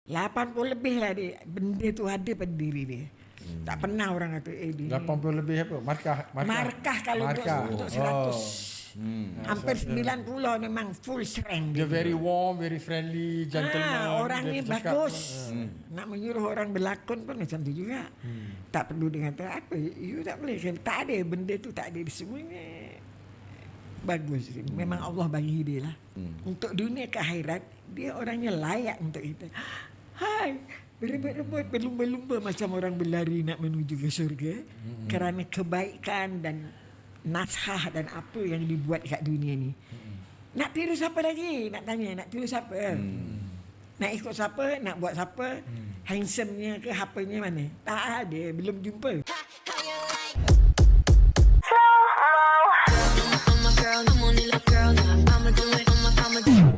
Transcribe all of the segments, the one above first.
80 lebih lah dia. Benda tu ada pada diri dia. Tak pernah orang kata dia 80 lebih apa? markah kalau untuk 100. Hampir 90 memang full strength Dia very warm, very friendly, gentleman. Orang ni bagus. Nak menyuruh orang berlakon pun macam tu juga. Tak perlu dengan apa, you tak boleh. Tak ada, benda tu tak ada. Semuanya bagus. Memang Allah bagi dia lah. Untuk dunia ke akhirat, dia orangnya layak untuk kita. Hai, berebut-rebut, berlumba-lumba macam orang berlari nak menuju ke syurga. Kerana kebaikan dan naskah dan apa yang dibuat kat dunia ni. Nak tiru siapa lagi? Nak tanya, nak tiru siapa? Nak ikut siapa? Nak buat siapa? Handsome-nya ke apanya mana? Tak ada, belum jumpa.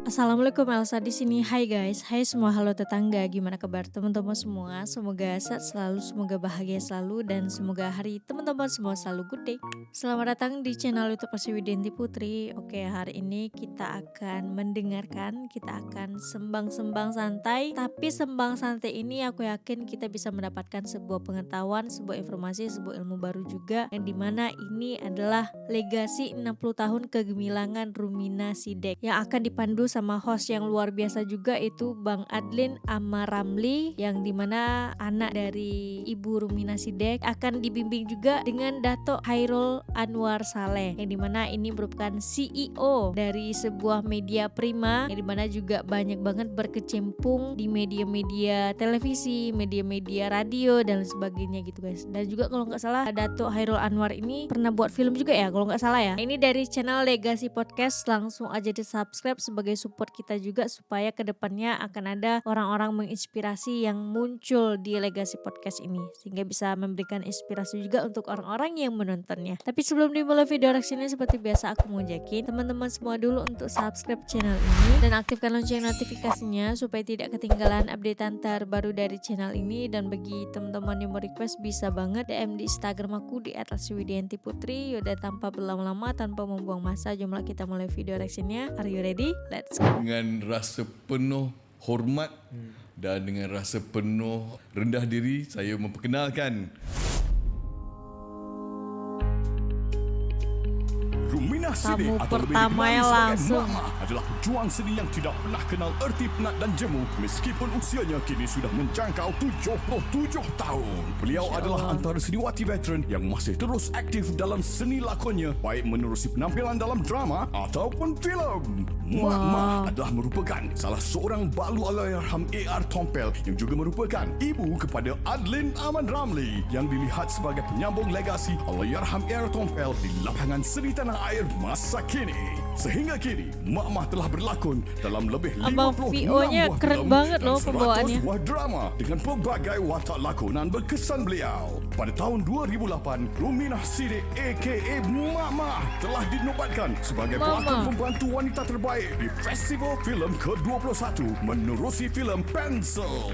Assalamualaikum, Elsa di sini. Hai guys, hai semua, halo tetangga, gimana kabar teman-teman semua? Semoga sehat selalu, semoga bahagia selalu, dan semoga hari teman-teman semua selalu good day. Selamat datang di channel YouTube Widianti Putri. Oke, hari ini kita akan mendengarkan, kita akan sembang-sembang santai. Tapi sembang santai ini aku yakin kita bisa mendapatkan sebuah pengetahuan, sebuah informasi, sebuah ilmu baru juga. Yang dimana ini adalah legasi 60 tahun kegemilangan Rumina Sidek yang akan dipandu sama host yang luar biasa juga, itu Bang Adlin Ahmad Ramli, yang dimana anak dari Ibu Rumina Sidek akan dibimbing juga dengan Dato' Khairul Anwar Saleh, yang dimana ini merupakan CEO dari sebuah media prima, yang dimana juga banyak banget berkecimpung di media-media televisi, media-media radio dan sebagainya gitu guys. Dan juga kalau nggak salah Dato' Khairul Anwar ini pernah buat film juga ya kalau nggak salah ya. Ini dari channel Legacy Podcast, langsung aja di subscribe sebagai support kita juga supaya kedepannya akan ada orang-orang menginspirasi yang muncul di Legacy Podcast ini, sehingga bisa memberikan inspirasi juga untuk orang-orang yang menontonnya. Tapi sebelum dimulai video reaksinya, seperti biasa aku mau ajakin teman-teman semua dulu untuk subscribe channel ini dan aktifkan lonceng notifikasinya supaya tidak ketinggalan updatean terbaru dari channel ini. Dan bagi teman-teman yang mau request, bisa banget DM di Instagram aku di @widiantiputri. Yaudah, tanpa berlama-lama, tanpa membuang masa, jomlah kita mulai video reaksinya. Are you ready? Let's go. Dengan rasa penuh hormat dan dengan rasa penuh rendah diri, saya memperkenalkan Rumina Sidek atau lebih pertamanya dikenali sebagai langsung. Mama adalah pejuang seni yang tidak pernah kenal erti penat dan jemu meskipun usianya kini sudah menjangkau 77 tahun. Beliau adalah antara seniwati veteran yang masih terus aktif dalam seni lakonnya, baik menerusi penampilan dalam drama ataupun filem. Mak Mah adalah merupakan salah seorang balu Allahyarham A.R. Tompel yang juga merupakan ibu kepada Adlin Ahmad Ramli yang dilihat sebagai penyambung legasi Allahyarham A.R. Tompel di lapangan seni tanah air masa kini. Sehingga kini, Mak Mah telah berlakon dalam lebih 56 Abang VO-nya buah keren filem banget dan loh 100 pembawaannya. buah drama dengan pelbagai watak lakonan berkesan beliau. Pada tahun 2008, Rumina Sidek aka Mak Mah telah dinobatkan sebagai pelakon pembantu wanita terbaik di Festival Filem ke-21 menerusi filem Pencil.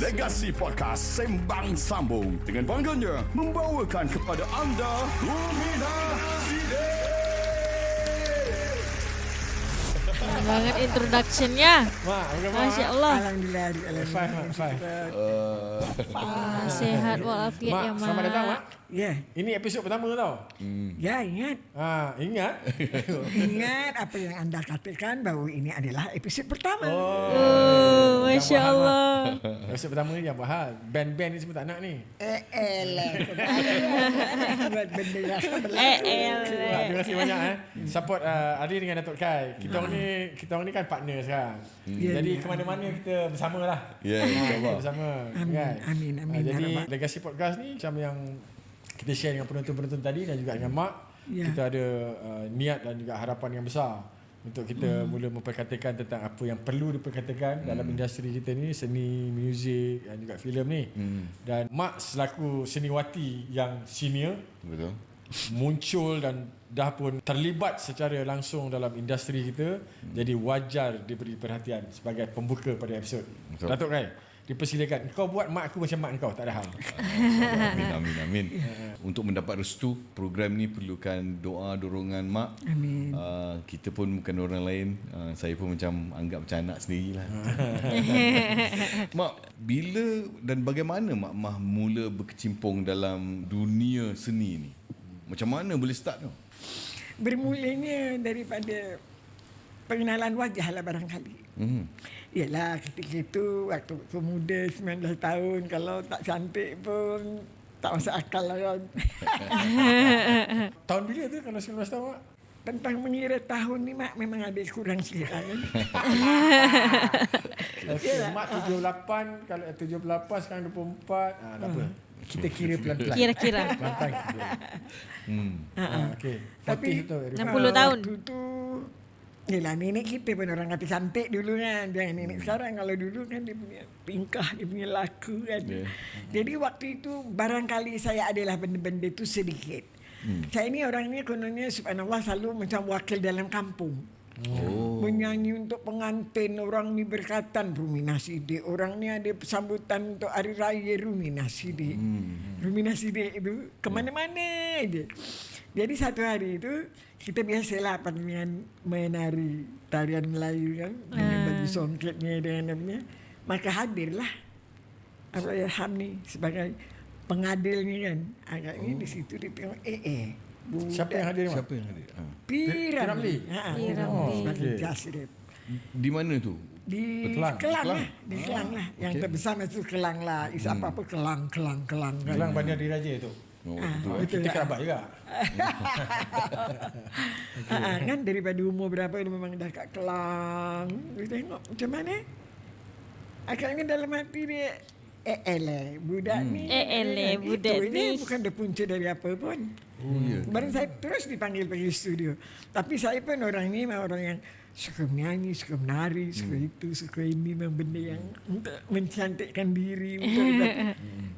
Legacy Podcast Sembang Sambung dengan bangganya membawakan kepada anda Rumina Sidek. Banget introduction-nya. Masya Allah. Alhamdulillah. Five. Sehat walafiat Mak, ya Mak. selamat datang Mak. Ya, Ini episod pertama tau. ya ingat. Ingat? Ingat apa yang anda katakan bahawa ini adalah episod pertama. Masya Allah. Episod pertama ni yang buat hal. Band-band ni semua tak nak ni. Buat benda yang Terima kasih banyak support Adi dengan Datuk Kai. Kita orang ni kan partner sekarang. Jadi ke mana-mana kita bersama lah. Ya, Kita bersama. Kan? Amin. Jadi Harap. Legacy Podcast ni macam yang kita share dengan penonton-penonton tadi dan juga dengan Mak. Kita ada niat dan juga harapan yang besar untuk kita mula memperkatakan tentang apa yang perlu diperkatakan dalam industri kita ni, seni, muzik dan juga filem ni. Dan Mak selaku seniwati yang senior, Betul. muncul dan dah pun terlibat secara langsung dalam industri kita, jadi wajar diberi perhatian sebagai pembuka pada episod. Betul. Datuk Kai, dipersilakan. Kau buat mak aku macam mak kau, tak ada hal. Amin. Untuk mendapat restu, program ni perlukan doa, dorongan mak. Amin. Kita pun bukan orang lain. Saya pun macam anggap macam anak sendirilah. Mak, bila dan bagaimana Mak Mah mula berkecimpung dalam dunia seni ni? Macam mana boleh start tu? Bermulanya daripada pengenalan wajah lah barangkali. Yalah ketika itu waktu muda 19 tahun, kalau tak cantik pun tak masuk akal lah kan. Tahun bila tu kalau 19 tahun mak? Tentang mengira tahun ni mak memang ada kurang sikit lah kan. Okay, mak 78, kalau 78 sekarang 24, tak apa. Kita kira pelan-pelan. Kira-kira. Pelan-pelan kita. Okay. Tapi 40 tu. 60 tahun. Waktu tu yelah nenek kita pun orang kata cantik dulu kan. Jangan nenek sekarang. Kalau dulu kan dia punya tingkah, dia punya laku kan. Jadi waktu itu barangkali saya adalah benda-benda tu sedikit. Saya ni orangnya kononnya subhanallah selalu macam wakil dalam kampung. Menyanyi untuk pengantin, orang ni berkatan Rumina Sidik, orang ni ada sambutan untuk hari raya Rumina Sidik. Rumina Sidik itu kemana-mana je. Jadi satu hari itu kita biasalah dengan menari tarian Melayu kan, dengan baju songketnya dengan namanya. Maka hadirlah Abang Ilham ni sebagai pengadilnya kan. Agaknya di situ dia tengok Siapa yang hadir mak? Siapa yang hadir? Piramli. Piramli. Sebagai jas dia. Di mana tu? Di Kelang. Kelang lah. Di Kelang lah. Yang terbesar itu Kelang lah. Apa-apa Kelang. Kelang Kan. Bandar Diraja tu. Betul Kita tak? kerabat juga. Kan daripada umur berapa dia memang dah kat Kelang. Dia tengok macam mana. Agaknya dalam hati dia budak ni. Budak itu ni. bukan dia punca dari apa pun. Baru saya terus dipanggil pergi studio. Tapi saya pun orang ni memang orang yang suka menyanyi, suka menari, suka itu, suka ini, memang benda yang untuk mencantikkan diri.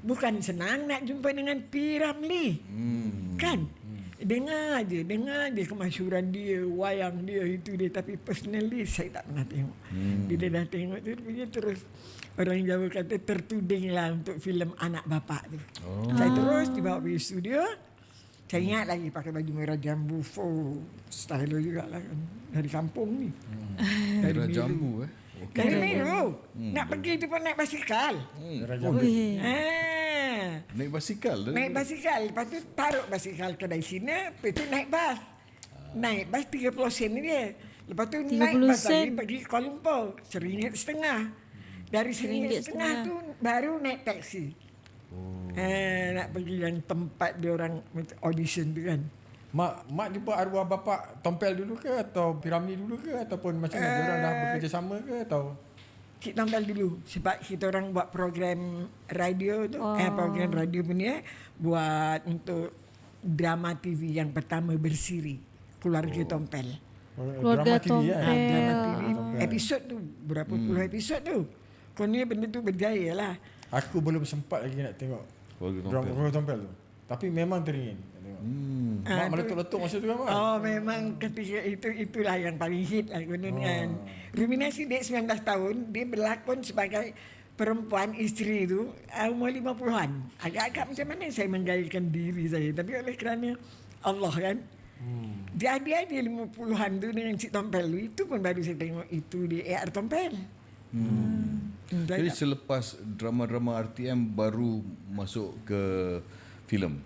Bukan senang nak jumpa dengan Piramli. Kan? Dengar je kemasyhuran dia, wayang dia, itu dia. Tapi personally saya tak pernah tengok. Bila dah tengok tu, dia terus orang Jawa kata tertuding lah untuk filem Anak Bapak tu. Saya terus dibawa pergi studio. Saya ingat lagi pakai baju merah jambu full style juga lah kan. Dari kampung ni. Merah jambu Dari Meru. Nak pergi tu pun naik basikal. Naik basikal? Naik basikal. Lepas tu taruh basikal kedai sini. Lepas tu naik bas. Naik bas 30 sen ni dia. Lepas tu naik bas lagi pergi Kuala Lumpur. RM1.50. Dari RM1.50 tu baru naik taksi. Nak pergi yang tempat dia orang audition tu kan. Mak jumpa arwah bapak Tompel dulu ke atau Piramli dulu ke ataupun macam mana? Dia orang dah bekerjasama ke atau? Cik Tompel dulu sebab kita orang buat program radio tu. Program radio punya buat untuk drama TV yang pertama bersiri. Keluarga Tompel. Keluarga Tompel. Drama TV episod tu berapa puluh episod tu. Kononnya benda tu berjaya lah. Aku belum sempat lagi nak tengok Keluarga Tompel tu. Tapi memang teringin. Mak meletup-letup masa tu kan mak? Memang ketika itulah yang paling hit lah konon kan. Rumina Sidik 19 tahun, dia berlakon sebagai perempuan isteri tu umur 50-an. Agak-agak macam mana saya menggayakan diri saya. Tapi oleh kerana Allah kan. Dia 50-an tu dengan Cik Tompel tu, itu pun baru saya tengok itu di AR Tompel. Jadi selepas drama-drama RTM baru masuk ke filem.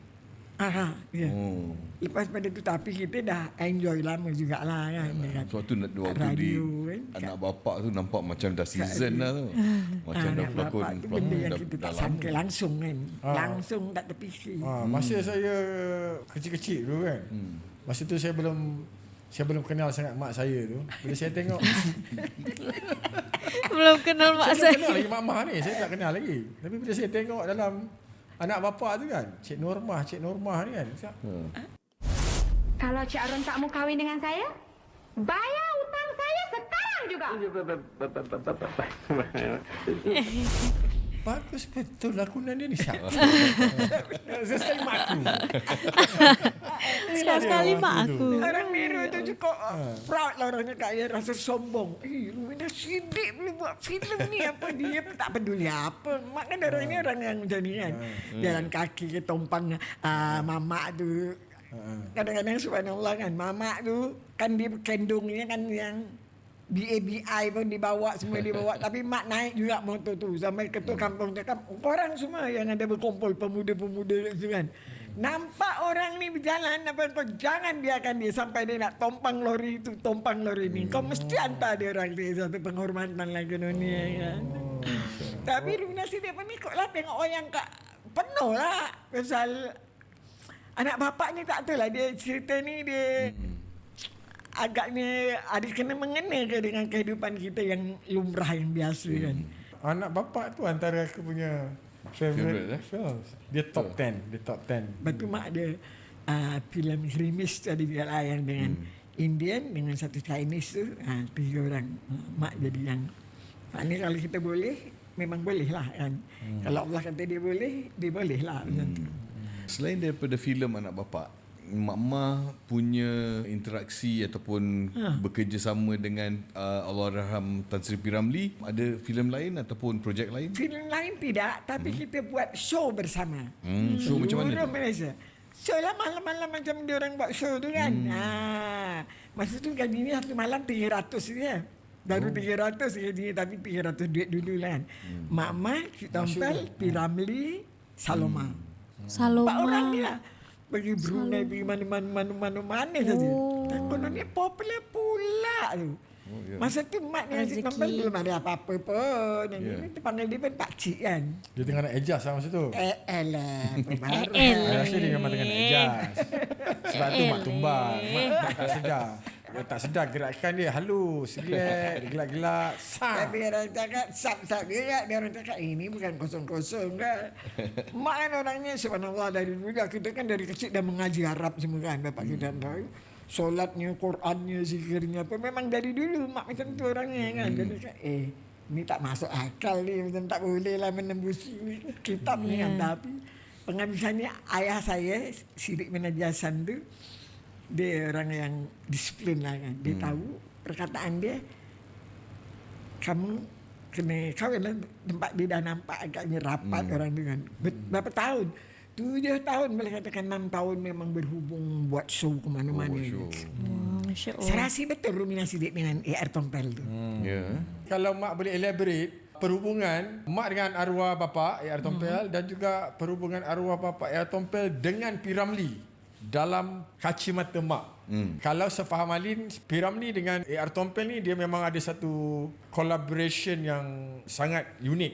Ya. Lepas pada tu tapi kita dah enjoy lama jugalah kan. Sebab tu waktu di Anak Bapak tu nampak macam dah season dah tu. Macam dah pelakon. Itu benda yang kita tak sangka langsung kan. Langsung tak terfikir. Masa saya kecil-kecil dulu kan. Masa tu saya belum kenal sangat mak saya tu. Bila saya tengok Belum kenal mak saya saya. belum kenal lagi mak Mah ni. Saya tak kenal lagi. Tapi bila saya tengok dalam Anak Bapak tu kan, Cik Normah ni kan. Kalau Cik Aron tak mau kahwin dengan saya, bayar hutang saya sekarang juga. Bagus betul lakonan dia ni siapa? Sekali mak aku. Sekali-sekali mak aku. Orang Miro tu cukup proud lah orangnya kaya, rasa sombong. Lumina Siddiq boleh buat filem ni apa, dia pun tak peduli apa. Mak kan orang ni orang yang macam ni kan. Jalan kaki ke tompang mamak tu. Kadang-kadang subhanallah kan, mamak tu kan dia kendungnya kan yang BABI pun dibawa, semua dibawa. Tapi mak naik juga motor tu. Sampai ketua kampung cakap, orang semua yang ada berkumpul, pemuda-pemuda tu kan. Nampak orang ni berjalan, apa jangan biarkan dia sampai dia nak tompang lori tu, tompang lori ni. Kau mesti hantar dia orang tu satu penghormatan lagi dunia kan. Tapi Lumina Siddiq pun ikutlah tengok orang kat penuh lah. Pasal anak bapak ni tak tahu lah, dia cerita ni dia agaknya ada kena mengena ke dengan kehidupan kita yang lumrah, yang biasa kan. Anak bapak tu antara aku punya favorite films. Dia top 10. Lepas tu mak ada filem Grimis tu ada juga lah yang dengan Indian dengan satu Chinese tu, 3 orang. Mak jadi yang ni kalau kita boleh, memang boleh lah kan. Kalau Allah kata dia boleh lah macam tu. Selain daripada filem anak bapak, mak punya interaksi ataupun bekerjasama dengan Allahyarham Tan Sri P. Ramlee, ada filem lain ataupun projek lain? Filem lain tidak, tapi kita buat show bersama. Show macam mana Seluruh tu? Malaysia. Show lah malam-malam macam dia orang buat show tu kan. Masa tu gajinya satu malam 300 je. Baru 300 gajinya, tapi 300 duit dulu lah kan. Mak, Cik Tompel, P. Ramlee, Saloma. 4 orang ni lah. Pergi Brunei, pergi mana-mana saja. Dan kononnya popular pula tu. Masa tu mak dengan Cik Tompel belum ada apa-apa pun. Kita panggil dia pun pakcik kan. Dia tengah nak adjust lah masa tu. Elah, baru. Saya rasa dia memang tengah nak adjust. Sebab tu mak tumbang. Mak tak sedar. Dia tak sedar gerakan dia halus, relax, dia gelak-gelak. Tapi orang cakap sap-sap dia, dia orang cakap ini bukan kosong-kosong kan. Mak kan orangnya subhanallah dari dulu kita kan dari kecil dah mengaji Arab semua kan, bapak kita tahu. Solatnya, Qurannya, zikirnya apa, memang dari dulu mak macam tu orangnya kan. Dia cakap ni tak masuk akal ni, macam tak boleh lah menembus kitab ni kan. Tapi penghabisannya ayah saya Siddiq bin Haji Hassan tu, dia orang yang disiplin lah kan. Dia tahu perkataan dia, kamu kena kahwin lah. Tempat dia dah nampak agaknya rapat orang tu kan. Berapa tahun? 7 tahun, boleh katakan 6 tahun memang berhubung buat show ke mana-mana. Masya Allah. Serasi betul Lumina Siddiq dengan A.R. Tompel tu. Kalau mak boleh elaborate perhubungan mak dengan arwah bapa A.R. Tompel dan juga perhubungan arwah bapa A.R. Tompel dengan P. Ramlee dalam kacamata mak. Kalau sefaham Alin, P. Ramlee dengan A.R. Tompel ni dia memang ada satu collaboration yang sangat unik.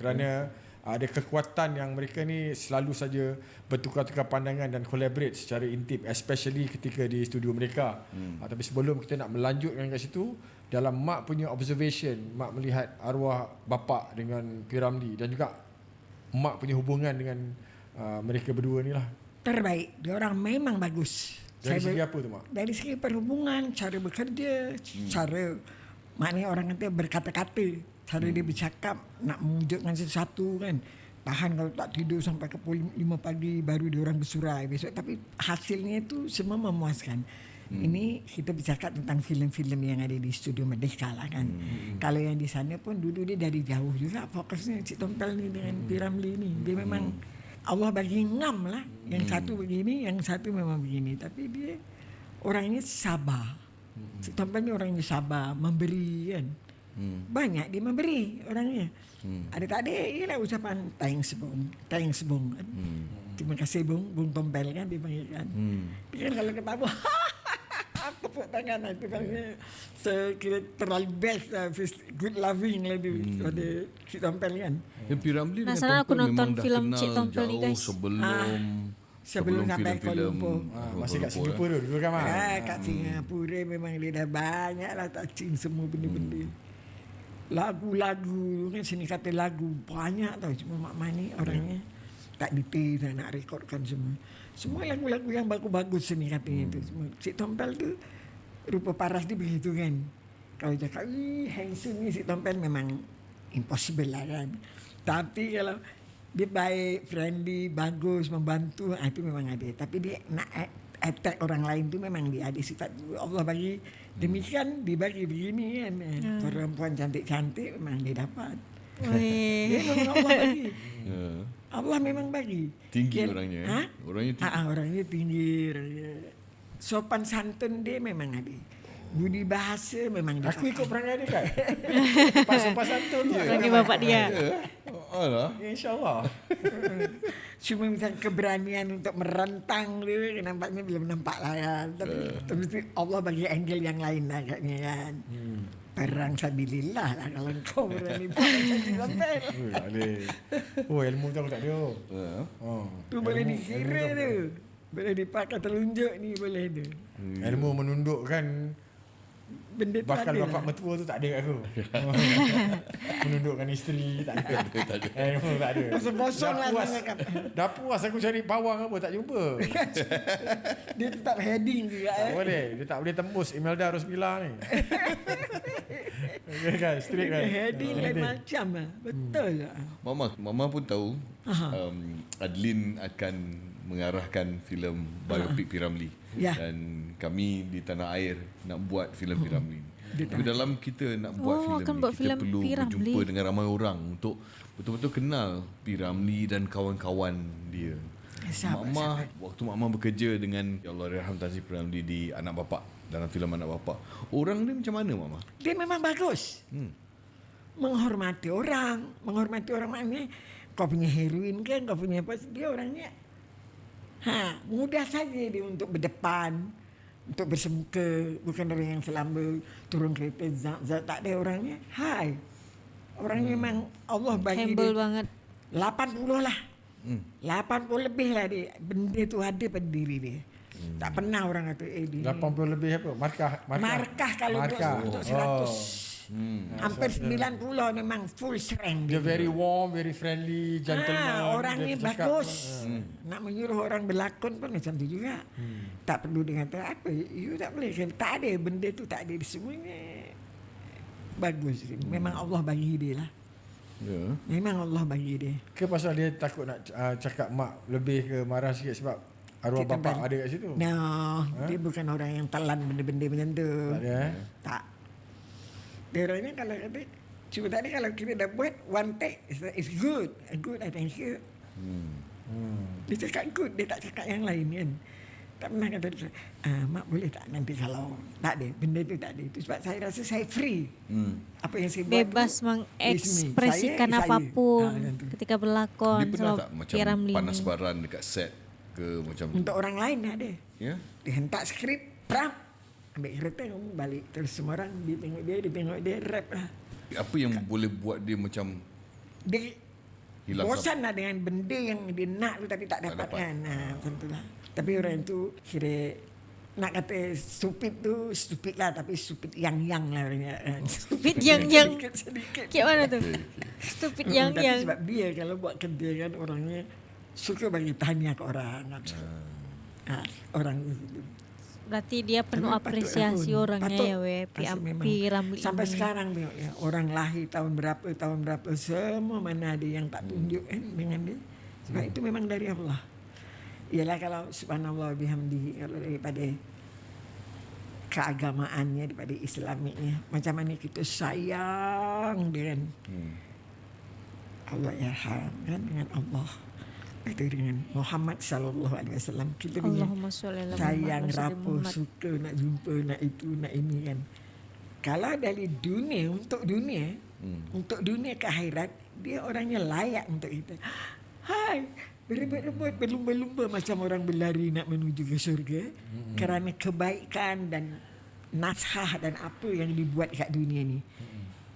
Kerana ada kekuatan yang mereka ni selalu saja bertukar-tukar pandangan dan collaborate secara intim, especially ketika di studio mereka. Tapi sebelum kita nak melanjutkan kat situ, dalam mak punya observation, mak melihat arwah bapa dengan P. Ramlee dan juga mak punya hubungan dengan mereka berdua ni lah. Terbaik. Dia orang memang bagus. Dari segi apa tu mak? Dari segi perhubungan, cara bekerja, cara maknanya orang kata berkata-kata, cara dia bercakap nak mewujudkan sesuatu kan. Tahan kalau tak tidur sampai ke pukul 5 pagi baru dia orang bersurai besok, tapi hasilnya itu semua memuaskan. Ini kita bercakap tentang filem-filem yang ada di Studio Merdeka lah kan. Kalau yang di sana pun dulu dia dari jauh juga fokusnya Cik Tompel ni dengan P. Ramlee ni. Dia memang Allah bagi ngam lah. Yang satu begini, yang satu memang begini. Tapi dia orangnya sabar. Cik Tompel ni orangnya sabar, memberi kan. Banyak dia memberi orangnya. Ada tak ada, ialah ucapan thanks bung kan. Terima kasih bung Tompel kan dia panggil kan. Dia kan kalau ketawa tepuk tangan lah, itu kan saya kira terlalu best lah, good loving lah dia pada Cik Tompel kan. P. Ramlee dengan Penasaran aku Tompel nonton memang dah filem kenal Cik Tompel ni, jauh guys. sebelum sampai Kuala filem-filem Lumpur. Masih kat Singapura dulu kan mak? Kat Singapura memang dia dah banyak lah touching semua benda-benda. Lagu-lagu kan, sini kata lagu banyak tau, cuma Mak Mani orangnya tak detail, nak rekodkan semua lagu-lagu yang bagus-bagus sini katanya tu semua. Cik Tompel tu rupa paras dia begitu kan. Kalau cakap handsome ni Cik Tompel memang impossible lah kan. Tapi kalau dia baik, friendly, bagus, membantu, itu memang ada. Tapi dia nak attack orang lain tu memang dia ada sifat tu. Allah bagi demikian, dibagi begini kan. Perempuan cantik-cantik memang dia dapat. Dia memang Allah bagi. Allah memang bagi. Tinggi orangnya. Orangnya tinggi. Orangnya tinggi. Sopan santun dia memang ada. Budi bahasa memang dia. Aku ikut perangai dia kan. Pas santun tu. Lagi bapak dia. Alah. InsyaAllah. Cuma misal keberanian untuk merentang dia nampaknya belum nampak lah kan. Tapi Allah bagi angle yang lain lah agaknya kan. Perang sabilillah lah kalau kau berani perang sabilillah. Ilmu tu aku tak ada. Tu boleh dikira tu. Boleh dipakai telunjuk ni boleh tu. Ilmu menundukkan Benda tu bakal ada bapak lah. mertua tu tak ada kat aku. Menundukkan isteri tak ada. Ilmu tak ada. Kosong-kosong lah cakap. Dah puas aku cari pawang apa tak jumpa. Dia tetap heading juga Tak boleh. Dia tak boleh tembus Imelda Rosmila ni. Okay kan, straight kan. Heading lain macam lah. Betul lah. Mama pun tahu Adlin akan mengarahkan filem biopik P.Ramlee. Ya. Dan kami di tanah air nak buat filem P.Ramlee. Tapi dalam kita nak buat filem akan ni, buat kita filem perlu P.Ramlee. berjumpa dengan ramai orang untuk betul-betul kenal P.Ramlee dan kawan-kawan dia. Mama, waktu Mama bekerja dengan Allahyarham Tan Sri P.Ramlee di Anak Bapak, dalam filem Anak Bapak, orang dia macam mana Mama? Dia memang bagus. Menghormati orang maknanya kau punya heroin kan, kau punya apa, dia orangnya mudah saja dia untuk berdepan, untuk bersemuka, bukan orang yang selamba turun kereta zat tak ada orangnya. Orangnya memang Allah bagi Humble dia banget. 80 lah. 80 lebih lah dia. Benda tu ada pada diri dia. Tak pernah orang kata dia 80 lebih apa? markah kalau untuk 100. Hampir 90 memang full strength. Dia very warm, very friendly, gentleman. Orangnya Dia cakap, bagus. Nak menyuruh orang berlakon pun macam tu juga. Tak perlu dengan apa, you tak boleh. Tak ada benda tu, tak ada di semuanya. Bagus. Memang Allah bagi dia lah. Memang Allah bagi dia. Ke pasal dia takut nak cakap mak lebih ke marah sikit sebab arwah Kita bapak ada kat situ? Dia bukan orang yang telan benda-benda macam tu. Tak ada Tak. Dia orangnya kalau kata, cuma tadi kalau kita dah buat one take, it's good. Good, I thank you. Dia cakap good, dia tak cakap yang lain kan. Tak pernah kata, mak boleh tak nanti kalau tak ada, benda tu tak ada. Itu sebab saya rasa saya free. Apa yang saya buat Bebas tu, mengekspresikan saya. apapun Macam tu. ketika berlakon. Dia pernah tak macam P.Ramlee panas ni. baran dekat set ke macam tu? Untuk orang lain ada. Ya? Dia hentak skrip, ambil kereta kamu balik. Terus semua orang dia tengok dia rap lah. Apa yang boleh buat dia macam Dia hilang bosan lah dengan benda yang dia nak tu tapi tak dapat kan. Macam tu lah. Tapi orang tu kira nak kata stupid tu stupid lah, tapi stupid yang lah orangnya. Stupid yang sedikit. Kayak mana tu? Stupid yang Tapi sebab dia kalau buat kerja kan orangnya suka bagi tahniah ke orang. Orang Berarti dia penuh Tapi patut apresiasi lah pun. orangnya Patut. ya we. Pasal memang P.Ramlee sampai ini. sekarang tengok ya, orang lahir tahun berapa semua mana ada yang tak tunjuk kan dengan dia. Sebab itu memang dari Allah. Ialah kalau subhanallah bihamdihi, kalau daripada keagamaannya, daripada islamiknya, macam mana kita sayang dengan Allah yarham kan, dengan Allah. Itu dengan Muhammad sallallahu alaihi wasallam, kita punya Allahumma sholli ala sayang, Muhammad, rapuh, suka, nak jumpa, nak itu, nak ini kan. Kalau dari dunia, untuk dunia ke akhirat, dia orangnya layak untuk kita. Berebut-rebut, berlumba-lumba macam orang berlari nak menuju ke syurga kerana kebaikan dan nashah dan apa yang dibuat kat dunia ni.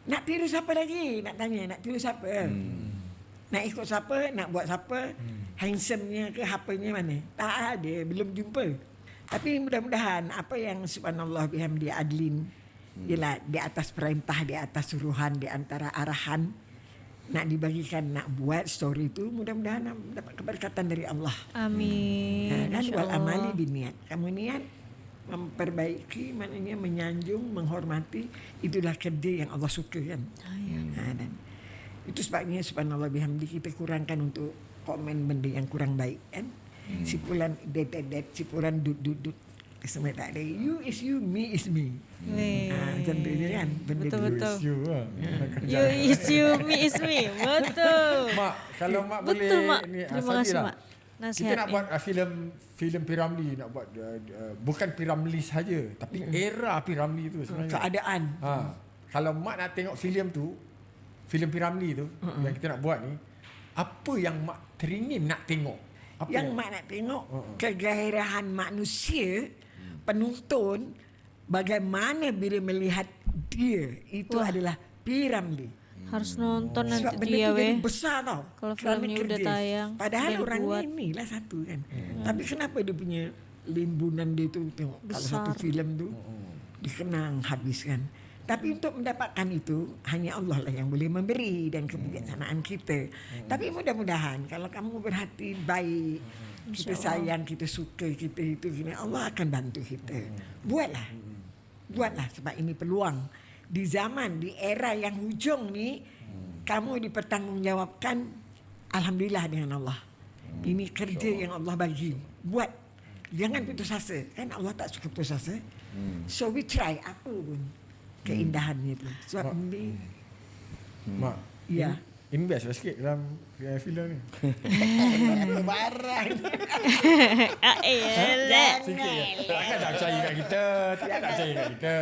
Nak tiru siapa lagi? Nak tanya, nak tiru siapa? Nak ikut siapa? Nak buat siapa? Handsome-nya ke apanya mana? Tak ada, belum jumpa. Tapi mudah-mudahan apa yang subhanallah bihamdi Adlin ialah di atas perintah, di atas suruhan, di antara arahan nak dibagikan, nak buat story itu, mudah-mudahan dapat keberkatan dari Allah. Amin. Kan Insya wal Allah. amali biniat. Kamu niat memperbaiki, maknanya menyanjung, menghormati, itulah kerja yang Allah suka kan. Dan Itu sebabnya subhanallah bihamdi kita kurangkan untuk komen benda yang kurang baik kan. Sipulan sipulan dut. Semua tak ada. You is you, me is me. Macam tu je kan. Benda Betul-betul. You lah. You is you, me is me. Betul. Mak, kalau mak boleh Betul, Mak. ni Terima kasih, Mak. Kita nak Nasihatnya. buat filem Piramli, nak buat bukan Piramli saja, tapi era Piramli tu sebenarnya. keadaan. Kalau mak nak tengok filem tu, filem Piramli tu yang kita nak buat ni, apa yang mak teringin nak tengok? Apa Yang mak nak tengok kegairahan manusia, penonton, bagaimana bila melihat dia. Itu adalah Piramli. Harus nonton nanti Sebab benda dia tu jadi weh. besar tau. Kalau Kerana filmnya udah kerja. tayang, Padahal dia orang buat. ini lah satu kan. Tapi kenapa dia punya limbunan dia tu tengok. Kalau Besar. satu filem tu dikenang habis kan. Tapi untuk mendapatkan itu hanya Allah lah yang boleh memberi dan kebijaksanaan kita. Tapi mudah-mudahan kalau kamu berhati baik, kita sayang, kita suka, kita itu, Allah akan bantu kita. Buatlah. Buatlah sebab ini peluang. Di zaman, di era yang hujung ni, kamu dipertanggungjawabkan alhamdulillah dengan Allah. Ini kerja yang Allah bagi. Buat. Jangan putus asa. Kan Allah tak suka putus asa. So we try apa pun keindahannya tu. Sebab ini Mak, ya. invest lah sikit dalam filem ni. Barang. Sikit je. Takkan tak percaya kat kita. Takkan tak percaya kat kita.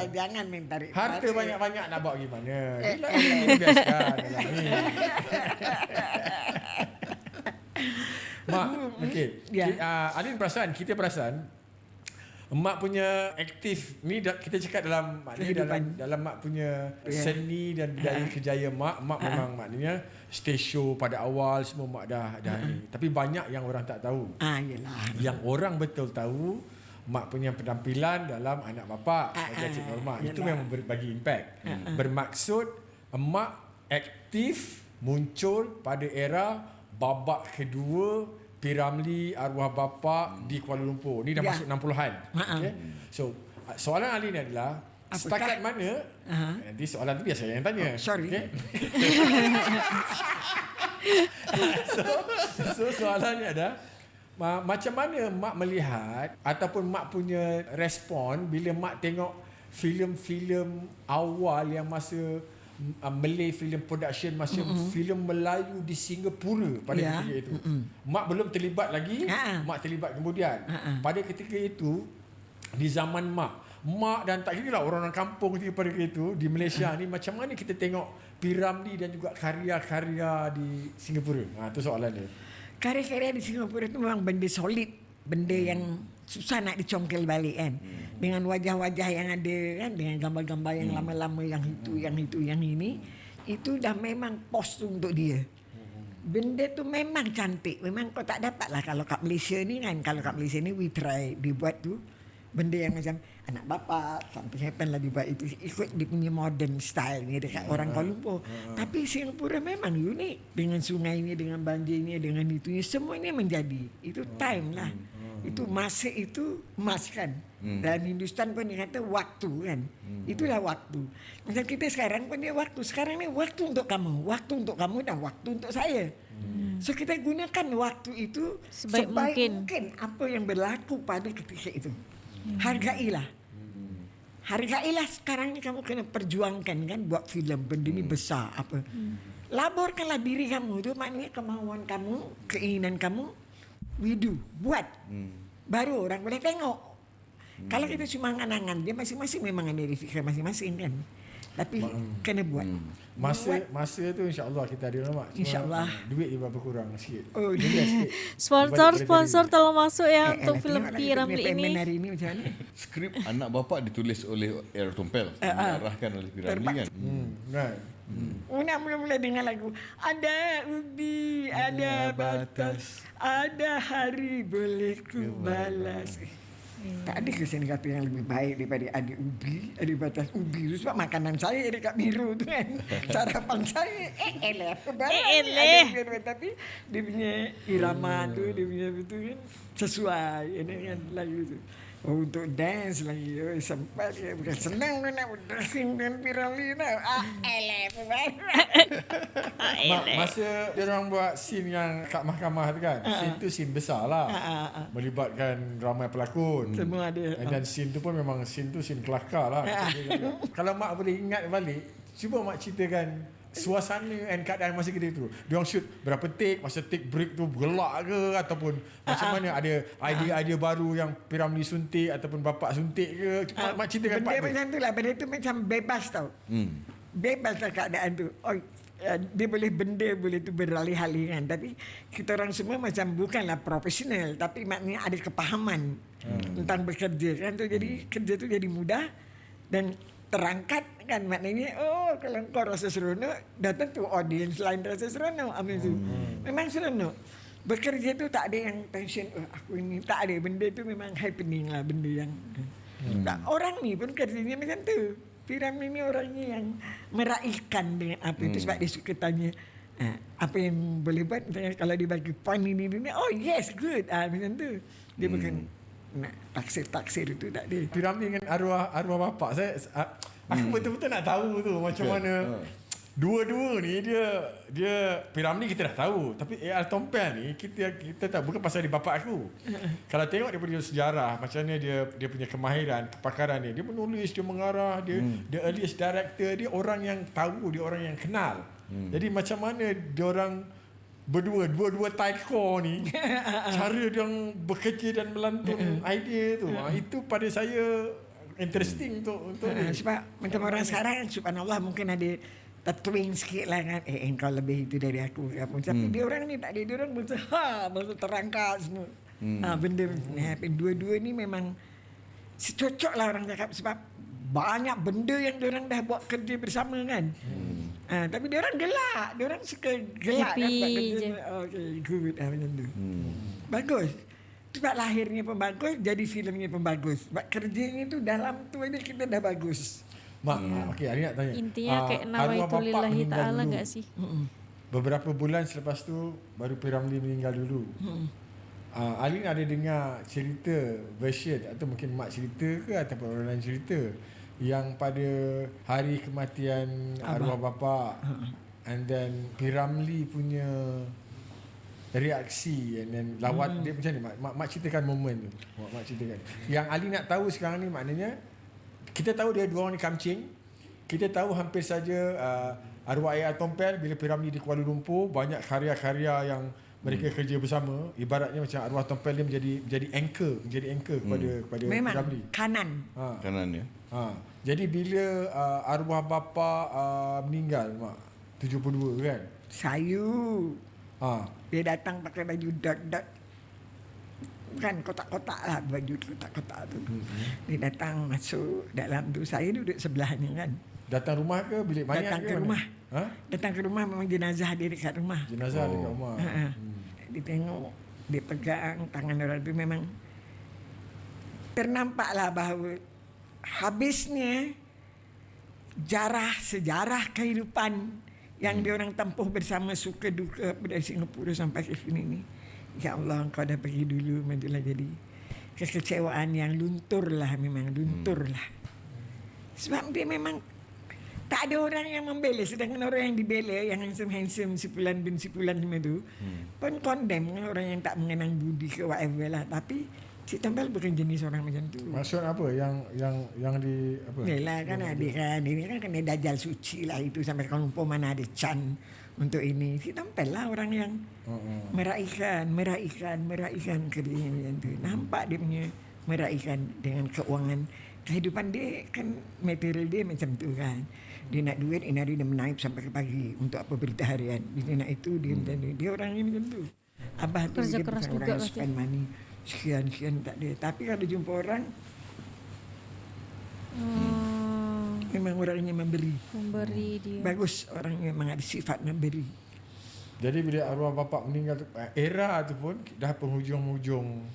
Jangan minta tarik. Harta banyak-banyak nak bawa pergi mana? Investkan dalam ni. Mak, okey. Ya. Alin perasan, kita perasan mak punya aktif ni kita cakap dalam maknanya dalam mak punya seni dan budaya kejayaan mak memang maknanya stage show pada awal semua mak dah ni. Tapi banyak yang orang tak tahu. Yalah. Yang orang betul tahu mak punya penampilan dalam Anak Bapa sebagai Cik Norma. Itu memang bagi impact. Bermaksud emak aktif muncul pada era babak kedua Piramli Arwah Bapa di Kuala Lumpur. Ni dah masuk 60-an. Okay? So, soalan Ali ni adalah setakat mana nanti soalan tu biasa yang tanya. Sorry. Okay? so soalannya adalah macam mana mak melihat ataupun mak punya respon bila mak tengok filem-filem awal yang masa Malay Film Production, masa filem Melayu di Singapura pada ketika itu. Mak belum terlibat lagi, mak terlibat kemudian. Pada ketika itu, di zaman mak dan tak kira lah orang-orang kampung pada ketika itu di Malaysia ni, macam mana kita tengok Piramli dan juga karya-karya di Singapura? Itu soalan dia. Karya-karya di Singapura itu memang benda solid, benda yang susah nak dicongkel balik kan. Dengan wajah-wajah yang ada kan, dengan gambar-gambar yang lama-lama, yang itu, yang ini, itu dah memang pos tu untuk dia. Benda tu memang cantik. Memang kau tak dapat lah kalau kat Malaysia ni kan. Kalau kat Malaysia ni we try dibuat tu benda yang macam Anak Bapa, Something Happen lah dibuat itu ikut dia punya modern style ni dekat orang Kuala Lumpur. Tapi Singapura memang unik dengan sungainya, dengan banjirnya, dengan itunya, semuanya menjadi. Itu time lah. Itu masa itu emas kan. Dalam Hindustan pun dia kata waktu kan. Itulah waktu. Macam kita sekarang pun dia waktu. Sekarang ni waktu untuk kamu. Waktu untuk kamu dan waktu untuk saya. So kita gunakan waktu itu Sebaik mungkin. apa yang berlaku pada ketika itu. Hargailah. Hargailah sekarang ni kamu kena perjuangkan kan buat filem. Benda ni besar apa. Laburkanlah diri kamu tu, maknanya kemauan kamu, keinginan kamu. We do. Buat. Baru orang boleh tengok. Kalau kita cuma angan-angan, dia masing-masing memang ada fikiran masing-masing kan. Tapi kena buat. Masa tu insya-Allah kita ada mak. InsyaAllah. Duit dia berkurang sikit. Oh, sikit. Sponsor tolong masuk ya untuk filem Piramli ini. Hari ini macam mana? Skrip Anak Bapa ditulis oleh R. Tompel, diarahkan oleh Piramli kan. Right. Nak mula-mula dengar lagu. Ada ubi, ada batas, ada hari boleh ku balas. Tak ada ke seni kata yang lebih baik daripada ada ubi, ada batas ubi tu. Sebab makanan saya dekat biru tu kan. Sarapan saya tapi dia punya irama tu, dia punya itu kan sesuai dengan lagu tu. Oh, untuk dance lagi. Oh, sempat dia bukan senang dia nak dancing dengan Piramli nak. Masa dia orang buat scene yang kat mahkamah tu kan, scene tu scene besar lah. Melibatkan ramai pelakon. Semua ada. And then scene tu pun memang scene kelakar lah. Kalau mak boleh ingat balik, cuba mak ceritakan suasana and keadaan masa kita tu. Dia orang shoot berapa take, masa take break tu gelak ke ataupun macam mana, ada idea-idea baru yang Piramli suntik ataupun bapak suntik ke. Cuba mak ceritakan Benda part tu. macam tu lah. Benda tu macam bebas tau. Bebas lah keadaan tu. Oh, dia boleh benda boleh tu beralih-alih kan. Tapi kita orang semua macam bukanlah profesional, tapi maknanya ada kepahaman tentang bekerja kan. Tu jadi kerja tu jadi mudah dan terangkat kan, maknanya oh kalau kau rasa seronok, datang tu audience lain rasa seronok. Amin tu. Memang seronok. Bekerja tu tak ada yang tension, aku ini tak ada. Benda tu memang happening lah, benda yang tak, orang ni pun kerjanya macam tu. Piramli ni orangnya yang meraihkan dengan apa itu, sebab dia suka tanya apa yang boleh buat. Misalnya kalau dia bagi point ini, oh yes good, macam tu. Dia bukan nak taksir itu, tak ada. Piramli dengan arwah bapak saya, aku betul-betul nak tahu tu macam mana. Dua-dua ni dia Piramli kita dah tahu, tapi AR Tompel ni kita tahu bukan pasal dia bapak aku. Kalau tengok dia punya sejarah, macam mana dia punya kemahiran, kepakaran dia menulis, dia mengarah, dia earliest director, dia orang yang tahu, dia orang yang kenal. Jadi macam mana dia orang dua taikor ni cara dia orang bekerja dan melantun idea tu, itu pada saya interesting untuk ni. Sebab macam orang sekarang, subhanallah, mungkin ada tertwing sikit lah kan, engkau lebih itu dari aku apa. Tapi dia orang ni tak ada, dia orang betul terangkat semua. Benda ni dua-dua ni memang cocok lah orang cakap, sebab banyak benda yang dia orang dah buat kerja bersama kan. Tapi dia orang gelak, dia orang suka gelak kan buat kerja. Okay, good macam tu. Bagus. Sebab lahirnya pun bagus, jadi filmnya pun bagus. Sebab kerjanya tu dalam tu aja kita dah bagus. Mak, okey, Ali nak tanya. Intinya kayak nawaitu-lillahi ta'ala gak sih? Beberapa bulan selepas tu baru Piramli meninggal dulu. Ali ada dengar cerita version atau mungkin mak cerita ke ataupun orang lain cerita yang pada hari kematian arwah bapa, and then Piramli punya reaksi and then lawat dia macam ni. Mak ceritakan momen tu. Mak ceritakan. Yang Ali nak tahu sekarang ni maknanya kita tahu dia dua orang ni kamcing. Kita tahu hampir saja arwah AR Tompel bila Piramli di Kuala Lumpur, banyak karya-karya yang mereka kerja bersama. Ibaratnya macam arwah Tompel dia menjadi anchor kepada memang Piramli. Kanan ya. Jadi bila arwah bapa meninggal, mak 72 kan? Sayu. Dia datang pakai baju dot kan, kotak-kotak lah, baju kotak-kotak tu. Dia datang masuk dalam tu, saya duduk sebelahnya kan. Datang rumah ke bilik mayat? Datang ke rumah. Datang ke rumah, memang jenazah dia dekat rumah. Jenazah dekat rumah. Dia tengok, dia pegang tangan orang tu, memang ternampaklah bahawa habisnya sejarah kehidupan yang dia orang tempuh bersama, suka duka dari Singapura sampai ke sini ni. Ya Allah, engkau dah pergi dulu, majulah. Jadi kekecewaan yang luntur lah, memang luntur lah. Sebab dia memang tak ada orang yang membela, sedangkan orang yang dibela, yang handsome Sipulan bin Sipulan semua tu pun condemn orang yang tak mengenang budi ke whatever lah. Tapi Cik Tompel bukan jenis orang macam tu. Maksud apa? Yang di apa? Yalah kan, adik kan, ini kan kena dajal suci lah itu, sampai Kuala Lumpur mana ada can untuk ini. Cik Tompel lah orang yang meraihkan kerjanya macam tu. Nampak dia punya meraihkan dengan keuangan. Kehidupan dia kan, material dia macam tu kan. Dia nak duit, ini hari dia menaip sampai ke pagi untuk apa, berita harian. Dia nak itu, dia macam tu. Dia orang yang macam tu. Abah tu Kerja dia keras bukan juga orang yang spend money sekian tak ada. Tapi kalau jumpa orang, memang orangnya memberi dia. Bagus, orangnya memang ada sifat memberi. Jadi bila arwah bapa meninggal tu, era tu pun dah penghujung-hujung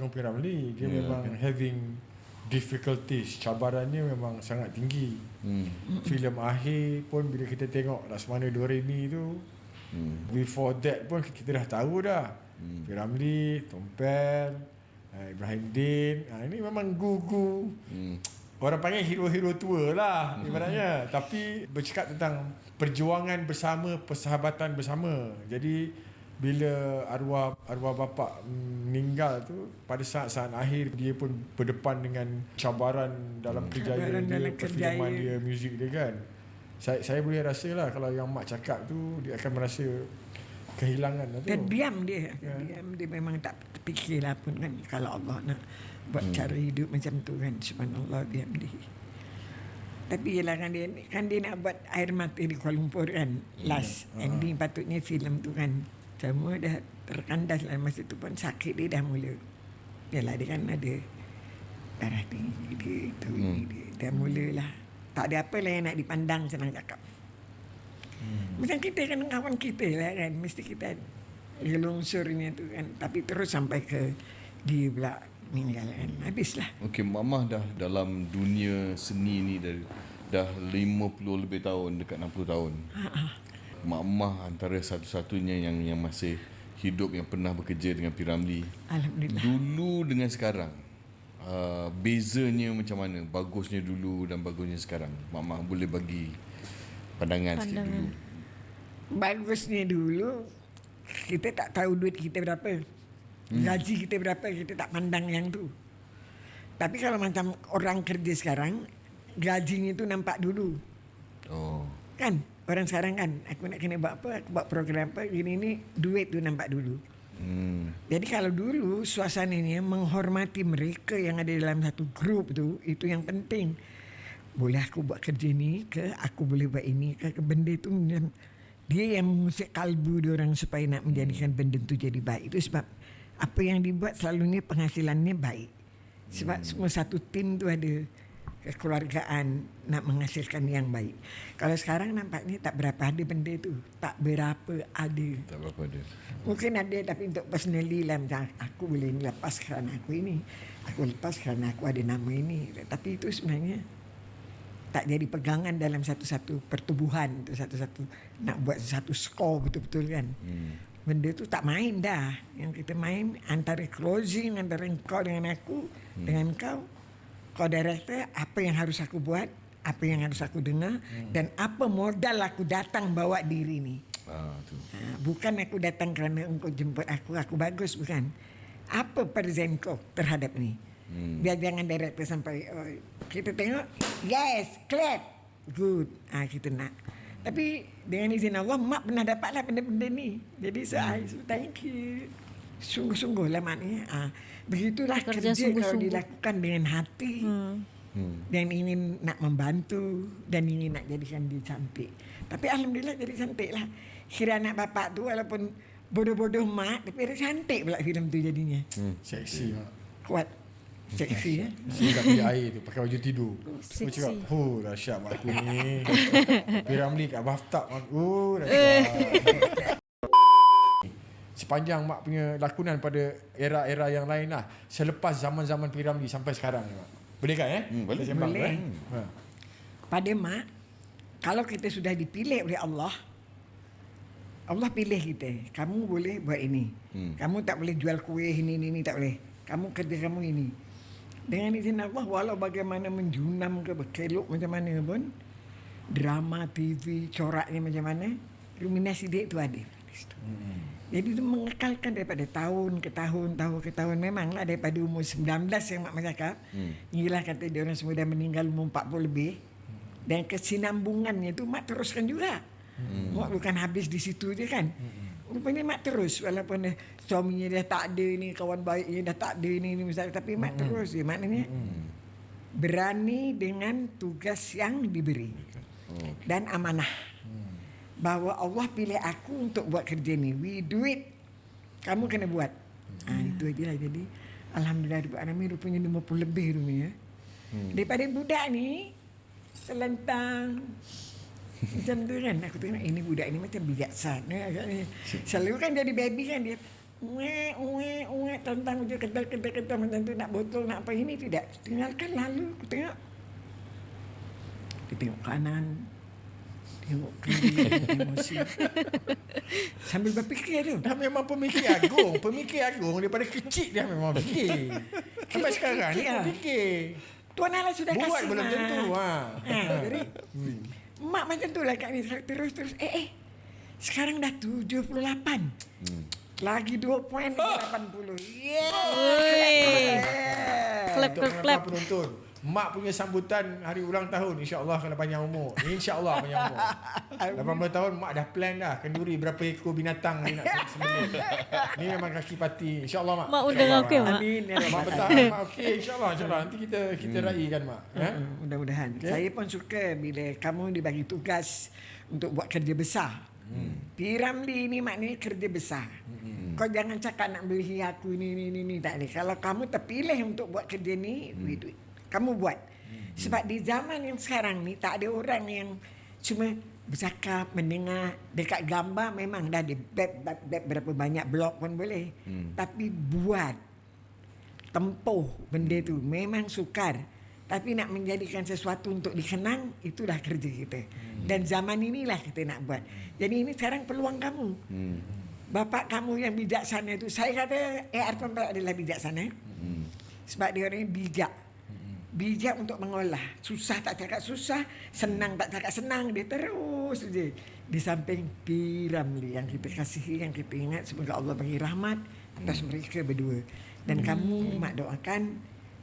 Piramli. Dia memang having difficulties, cabarannya memang sangat tinggi. Filem akhir pun bila kita tengok Laksamana Doremi tu, before that pun kita dah tahu dah Piramli, Tompel, Ibrahim Din. Ini memang gugu. Orang panggil hero-hero tua lah ibaratnya. Tapi bercakap tentang perjuangan bersama, persahabatan bersama. Jadi bila arwah bapa meninggal tu, pada saat-saat akhir dia pun berdepan dengan cabaran dalam kerjaya dia, perfilman dia, muzik dia kan. Saya boleh rasa lah kalau yang mak cakap tu, dia akan merasa kehilangan lah tu. Terdiam dia. Terdiam dia memang tak terfikir lah pun kan. Kalau Allah nak buat cara hidup macam tu kan. Subhanallah, diam dia. Tapi yelah kan dia nak buat Air Mata di Kuala Lumpur kan. Last ending patutnya filem tu kan. Semua dah terkandas lah. Masa tu pun sakit dia dah mula. Yalah dia kan ada darah tinggi dia tu. Dia dah mula lah. Tak ada apa lah yang nak dipandang, senang cakap. Macam kita kan kawan kita lah kan. Mesti kita gelongsornya tu kan. Tapi terus sampai ke dia pula meninggal kan. Habislah. Okey, Mak dah dalam dunia seni ni dah 50 lebih tahun, dekat 60 tahun. Mak antara satu-satunya yang masih hidup, yang pernah bekerja dengan P. Ramlee. Alhamdulillah. Dulu dengan sekarang, bezanya macam mana? Bagusnya dulu dan bagusnya sekarang. Mak boleh bagi pandangan sikit dulu. Bagusnya dulu, kita tak tahu duit kita berapa. Gaji kita berapa, kita tak pandang yang tu. Tapi kalau macam orang kerja sekarang, gajinya tu nampak dulu. Oh. Kan? Orang sekarang kan, aku nak kena buat apa, aku buat program apa, gini ni, duit tu nampak dulu. Jadi kalau dulu suasananya menghormati mereka yang ada dalam satu grup tu, itu yang penting. Boleh aku buat kerja ni ke, aku boleh buat ini ke, benda tu dia yang mengusik kalbu dia orang supaya nak menjadikan benda tu jadi baik. Itu sebab apa yang dibuat selalunya penghasilannya baik. Sebab semua satu tim tu ada kekeluargaan nak menghasilkan yang baik. Kalau sekarang nampaknya tak berapa ada benda tu. Tak berapa ada. Tak berapa ada. Mungkin ada, tapi untuk personally lah, macam aku boleh lepas kerana aku ini. Aku lepas kerana aku ada nama ini. Tapi itu sebenarnya tak jadi pegangan dalam satu-satu pertubuhan. Satu-satu nak buat satu skor betul-betul kan. Benda tu tak main dah. Yang kita main antara closing, antara kau dengan aku, dengan kau. Kau director, apa yang harus aku buat, apa yang harus aku dengar, dan apa modal aku datang bawa diri ni. Bukan aku datang kerana engkau jemput aku bagus, bukan. Apa present kau terhadap ni? Biar jangan director sampai, kita tengok, yes, clap, good. Kita nak. Tapi dengan izin Allah, mak pernah dapatlah benda-benda ni. Jadi saya thank you. Sungguh-sungguh lah maknanya. Begitulah kerja kalau dilakukan dengan hati dan ingin nak membantu dan ingin nak jadikan dia cantik. Tapi alhamdulillah jadi cantik lah. Kira anak bapak tu walaupun bodoh-bodoh mak, tapi dia cantik pula filem tu jadinya. Seksi mak. Kuat. Seksi ya. Kat bilik air tu pakai baju tidur. Seksi. Aku cakap, dahsyat mak aku ni. P. Ramlee kat bathtub mak. Dahsyat. Sepanjang mak punya lakonan pada era-era yang lain lah, selepas zaman-zaman P. Ramlee sampai sekarang ni mak. Boleh kan Boleh. Kita sembang, Boleh. Pada mak, kalau kita sudah dipilih oleh Allah, Allah pilih kita. Kamu boleh buat ini. Kamu tak boleh jual kuih ini tak boleh. Kamu kerja kamu ini. Dengan izin Allah, walau bagaimana menjunam ke berkelok macam mana pun, drama, TV, coraknya macam mana, luminasi dia itu ada. Jadi itu mengekalkan daripada tahun ke tahun. Memanglah daripada umur 19 yang mak cakap. Inilah kata dia orang semua dah meninggal umur 40 lebih. Dan kesinambungannya tu mak teruskan juga. Mak bukan habis di situ je kan. Rupanya mak terus walaupun suaminya dah tak ada ni, kawan baiknya dah tak ada ni misalnya, tapi mak terus je. Maknanya berani dengan tugas yang diberi dan amanah. Bahawa Allah pilih aku untuk buat kerja ni. We do it. Kamu kena buat. Itu aja lah. Jadi alhamdulillah rupanya 50 lebih rupanya. Daripada budak ni selentang macam tu kan. Aku tengok ini budak ni macam bijaksana. Selalu kan jadi baby kan dia tentang je ketal macam tu, nak botol nak apa, ini tidak. Tinggalkan lalu. Aku tengok dia tengok kanan, tengok kiri, emosi. Sambil berfikir tu. Dah memang pemikir agung. Pemikir agung daripada kecil dia memang fikir. Sampai sekarang ni pun fikir. Tuan Allah sudah Buat kasih. belum Mak. tentu. Jadi, mak macam tu lah Kak ni. Terus. Sekarang dah 78. Lagi 2 poin lagi 80. Clap, Untuk clap. penonton penonton. Mak punya sambutan hari ulang tahun insya-Allah kalau panjang umur. Insya-Allah panjang umur. 80 tahun mak dah plan dah kenduri berapa ekor binatang ni nak sembelih. Ni memang kaki pati. Insya-Allah mak. Mak undang aku ya, Mak? Amin. Ya Mak Rabbal bertahan mak. Okey insya-Allah Nanti kita raikan mak. Mudah-mudahan. Okay. Saya pun suka bila kamu dibagi tugas untuk buat kerja besar. P.Ramlee ni maknanya kerja besar. Kau jangan cakap nak beli aku ni tak boleh. Kalau kamu terpilih untuk buat kerja ni, kamu buat. Sebab di zaman yang sekarang ni tak ada orang yang cuma bercakap, mendengar dekat gambar memang dah ada bab berapa banyak blog pun boleh. Tapi buat tempuh benda tu memang sukar. Tapi nak menjadikan sesuatu untuk dikenang, itulah kerja kita. Dan zaman inilah kita nak buat. Jadi ini sekarang peluang kamu. Bapak kamu yang bijaksana itu, saya kata A.R. Pemberat adalah bijaksana. Sebab dia orang yang bijak. Bijak untuk mengolah. Susah tak cakap susah, senang tak cakap senang. Dia terus je. Di samping P.Ramlee yang kita kasihi, yang kita ingat. Semoga Allah bagi rahmat atas mereka berdua. Dan kamu, mak doakan,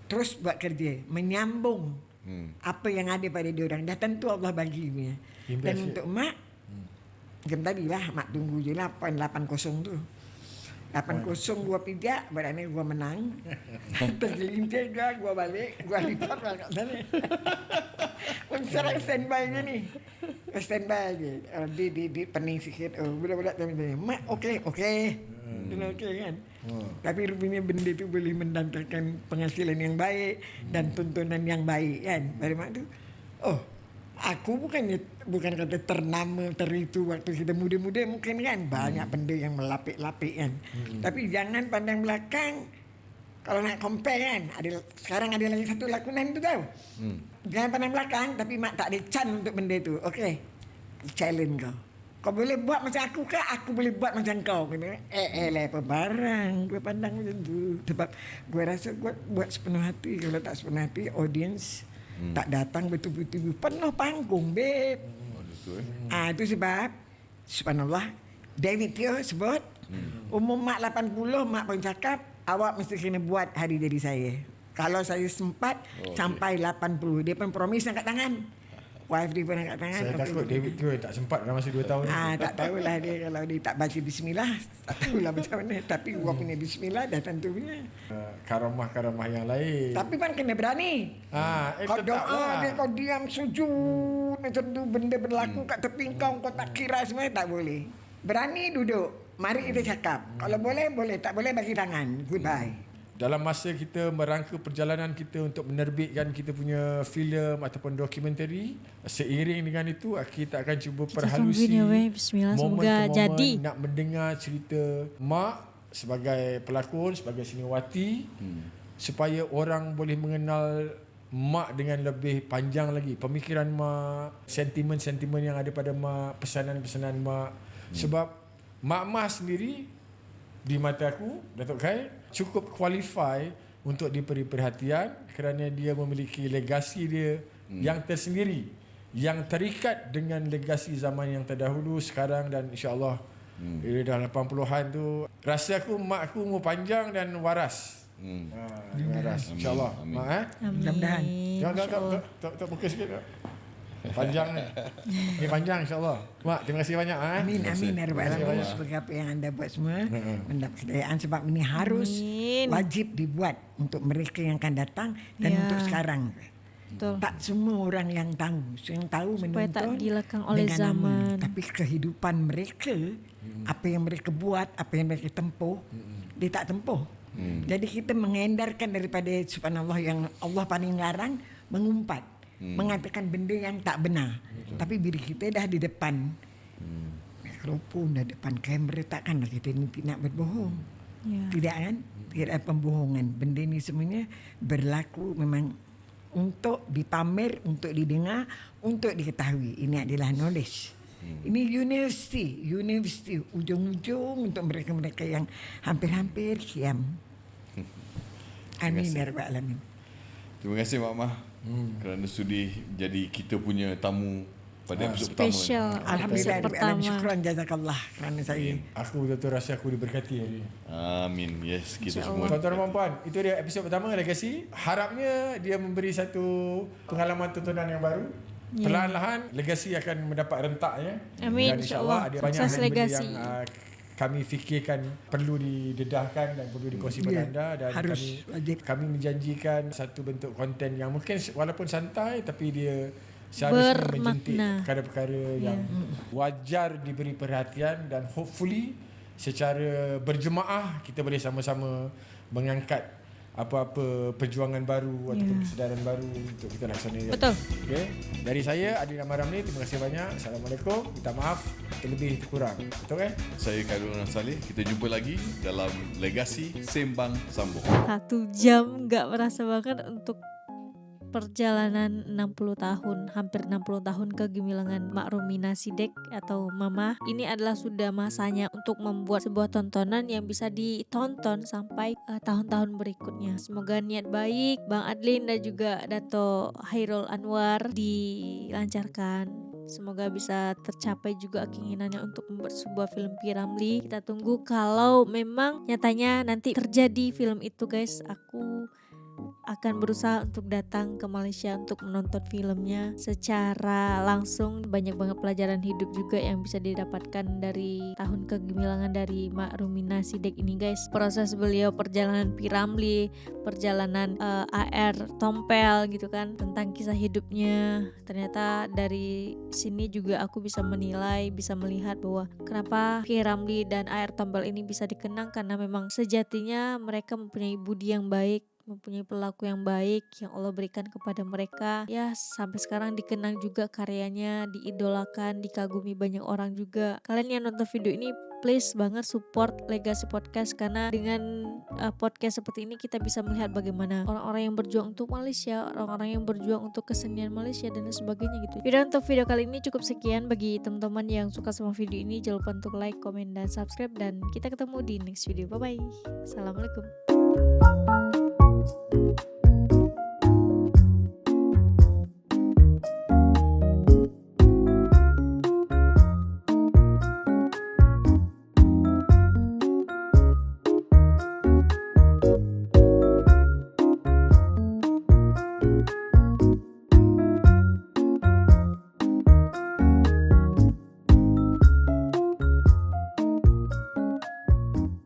terus buat kerja. Menyambung apa yang ada pada dia orang. Dah tentu Allah bagi punya. Dan untuk mak, jam tadi lah, mak tunggu je lah poin 8-0 tu. 8-0 gua pijak, berani gua menang. Tergelincir gua balik, gua lipat lah kat sana. Sekarang standby je ni. Standby je. Di pening sikit. Budak-budak tanya, mak okey. Okey kan? Tapi rupanya benda tu boleh mendatangkan penghasilan yang baik dan tontonan yang baik kan. Pada mak tu, aku bukan kata ternama teritu waktu kita muda-muda mungkin kan. Banyak benda yang melapik-lapik kan. Tapi jangan pandang belakang. Kalau nak compare kan, sekarang ada lagi satu lakonan tu tau. Jangan pandang belakang, tapi mak tak ada chance untuk benda tu. Okey, challenge kau. Kau boleh buat macam aku ke? Aku boleh buat macam kau. Kena apa barang. Gue pandang macam tu. Sebab gue rasa gue buat sepenuh hati. Kalau tak sepenuh hati, audience tak datang betul-betul. Penuh panggung, babe. Itu sebab, subhanallah, David Teo sebut, umur mak 80, mak pun cakap, awak mesti kena buat hari jadi saya. Kalau saya sempat, sampai 80. Dia pun promise angkat tangan. Wife dia pun angkat tangan. Saya takut David tu tak sempat dalam masa 2 tahun ni. Tak tahulah dia kalau dia tak baca bismillah, tak tahulah macam mana. Tapi gua punya bismillah dah tentu punya. Karamah-karamah yang lain. Tapi kan kena berani. Kau doa dia, kau diam sujud macam tu, benda berlaku kat tepi kau tak kira semua, tak boleh. Berani duduk. Mari kita cakap. Kalau boleh, tak boleh bagi tangan. Goodbye. Dalam masa kita merangka perjalanan kita untuk menerbitkan kita punya filem ataupun dokumentari, seiring dengan itu kita akan cuba perhalusi Bismillah, momen semoga ke momen jadi. nak mendengar cerita mak sebagai pelakon, sebagai siniwati, supaya orang boleh mengenal mak dengan lebih panjang lagi. Pemikiran mak, sentimen-sentimen yang ada pada mak, pesanan-pesanan mak. Sebab mak-mak sendiri di mata aku, Datuk Khair, cukup qualify untuk diberi perhatian kerana dia memiliki legasi dia yang tersendiri, yang terikat dengan legasi zaman yang terdahulu, sekarang dan insya-Allah bila dah 80-an tu, rasa aku mak aku umur panjang dan waras. Waras insya-Allah. Mak Mudah-mudahan. Jangan tak buka sikit. Panjang ni. Ni panjang insya-Allah. Mak, terima kasih banyak. Amin ya rabbal alamin. Sebagai apa yang anda buat semua, mendapat kejayaan, sebab ini harus wajib dibuat untuk mereka yang akan datang dan untuk sekarang. Betul. Tak semua orang yang tahu. Yang tahu Supaya menonton tak dilekang oleh dengan zaman. nama. Tapi kehidupan mereka, apa yang mereka buat, apa yang mereka tempuh, dia tak tempuh. Jadi kita mengendarkan daripada subhanallah yang Allah paling larang, mengumpat, mengatakan benda yang tak benar. Tapi bila kita dah di depan mikrofon, dah depan kamera, takkanlah kita ni nak berbohong. Tidak kan? Tidak ada pembohongan. Benda ni semuanya berlaku memang untuk dipamer, untuk didengar, untuk diketahui. Ini adalah knowledge. Ini university ujung-ujung untuk mereka-mereka yang hampir-hampir siam. Amin ya rabbal alamin. Terima kasih Mak Mah kerana sudi jadi kita punya tamu pada episod pertama. Special Alhamdulillah episode rabbil alamin. pertama. Syukran jazakallah kerana saya. Aku betul-betul rasa aku diberkati hari ni. Amin. Yes, kita semua. Tuan-tuan dan puan, itu dia episod pertama Legacy. Harapnya dia memberi satu pengalaman tontonan yang baru. Perlahan-lahan Legacy akan mendapat rentaknya. Amin, Dan insyaAllah ada banyak Sukses benda Legacy. yang kami fikirkan perlu didedahkan dan perlu dikongsi pada anda, dan harus wajib. kami menjanjikan satu bentuk konten yang mungkin walaupun santai tapi dia seharusnya menjentik Bermakna. perkara-perkara yang wajar diberi perhatian, dan hopefully secara berjemaah kita boleh sama-sama mengangkat apa-apa perjuangan baru ataupun kesedaran baru untuk kita laksanakan. Betul. Okay. Dari saya Adil Ahmad Ramli, terima kasih banyak. Assalamualaikum. Minta maaf terlebih kurang. Betul kan? Saya Khairul Saleh. Kita jumpa lagi dalam Legacy Sembang Sambung. 1 jam gak merasa banget untuk perjalanan 60 tahun, hampir 60 tahun kegemilangan Mak Rumina Sidek atau Mama. Ini adalah sudah masanya untuk membuat sebuah tontonan yang bisa ditonton sampai tahun-tahun berikutnya. Semoga niat baik Bang Adlin dan juga Dato Hairul Anwar dilancarkan. Semoga bisa tercapai juga keinginannya untuk membuat sebuah film P. Ramlee. Kita tunggu kalau memang nyatanya nanti terjadi film itu guys. Aku akan berusaha untuk datang ke Malaysia untuk menonton filmnya secara langsung. Banyak banget pelajaran hidup juga yang bisa didapatkan dari tahun kegemilangan dari Mak Rumina Sidek ini guys. Proses beliau, perjalanan P. Ramlee, perjalanan AR Tompel gitu kan, tentang kisah hidupnya. Ternyata dari sini juga aku bisa menilai, bisa melihat bahwa kenapa P. Ramlee dan AR Tompel ini bisa dikenang, karena memang sejatinya mereka mempunyai budi yang baik, mempunyai perilaku yang baik yang Allah berikan kepada mereka. Ya sampai sekarang dikenang juga karyanya, diidolakan, dikagumi banyak orang juga. Kalian yang nonton video ini please banget support Legacy Podcast, karena dengan podcast seperti ini kita bisa melihat bagaimana orang-orang yang berjuang untuk Malaysia, orang-orang yang berjuang untuk kesenian Malaysia dan sebagainya gitu. Dan untuk video kali ini cukup sekian. Bagi teman-teman yang suka sama video ini jangan lupa untuk like, komen, dan subscribe, dan kita ketemu di next video. Bye bye. Assalamualaikum.